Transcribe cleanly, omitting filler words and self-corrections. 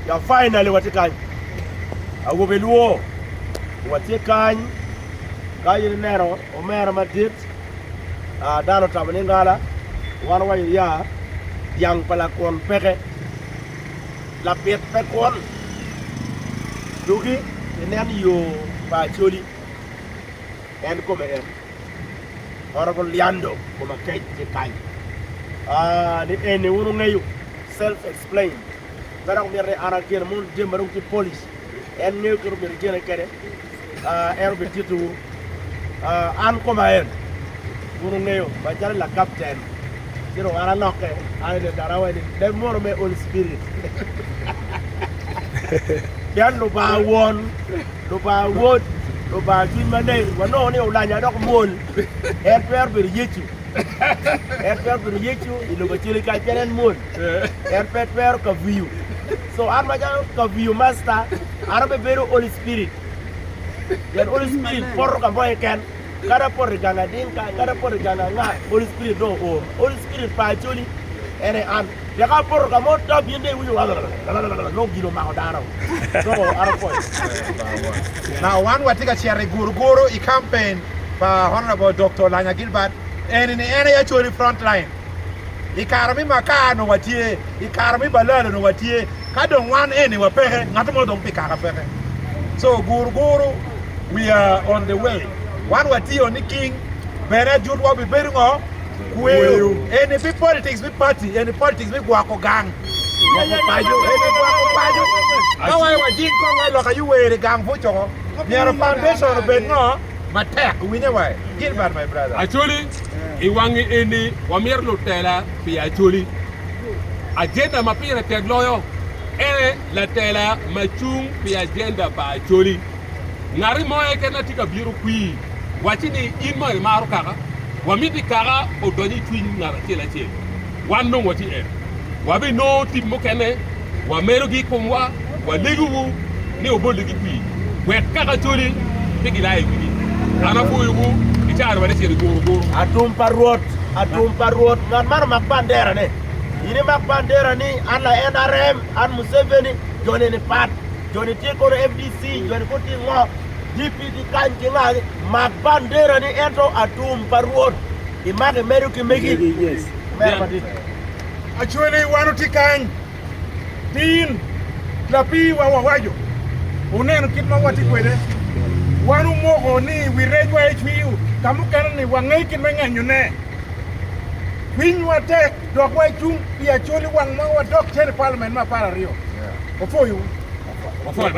ya finally watikany awobeluo watikany kayi nero omera madit dano tamani ngala wan wa ya yang pala kon peke la pet pekon dugi enen yo ba Acholi en como en honorable liando como kay tikany ni ene wonu ngayu self explain garang mere ara ken mun dembarum ci police en new ko mere jene kede erbe titu an como en wonu ngayu ba jar la captain zero ara nokke ale darawa de moro me all spirit yan lo ba won lo ba wod lo ba ti mane wono ni ulanya dok mol en perbe yechu en perbe yechu ilo ba chili ka peren mol en per ka view so an ma ja ka view master arabe bero all spirit yan all spirit por ka boy ken kada por ganga dinka kada por ganga nga all spirit do o all spirit pa Acholi ene an ya ka por ka mo top yende wuyu no gilo ma odaro so arapo now one watika chere guruguru I campaign pa honorable Dr. Lanya Gilbert ene Acholi front line ikarami makano watie ikarami balalo no watie kadon one ene wa pehe ngatomo don pika ka pehe so guruguru we are on the way one watie on the king bere jud wa be beringo well, any big politics, big party, any politics, big wako gang. Any wako pajo. How I was jing kong look you wear the gang for you. Near a foundation of bed no, matek, we never. Gilbert, my brother. Acholi, Iwangi any Wamir Lutella, be Acholi. Agenda Mapira Ted Loyo, La Tella, Machung, be agenda by Acholi. Narimo cannot take a bureau queen. Watching in my Maruka. Wamiti kara odoni twin na tela tela wano wati e wabe no tim mokene wa merogi komwa wa leguwu ni oboligi pi we kaka Acholi pigila ebi ana fu yugu itaar wala seri goro atum parrot mar makbandera ne ini makbandera ni ana NRM an Museveni jone ni pat jone tiko FDC jone koti ngo DPD kanji ngani makbandera ni ento atum parrot image meru ki megi yes Acholi wanu tikany tin lapi wa wajo uneno kitma wati kwede wanu mogo ni wirejwa HPU kamu kana ni wangai kin menganyo ne winywa tek dokwa chung bi Acholi wang ma wa dok chen parliament ma para rio ofo yu ofo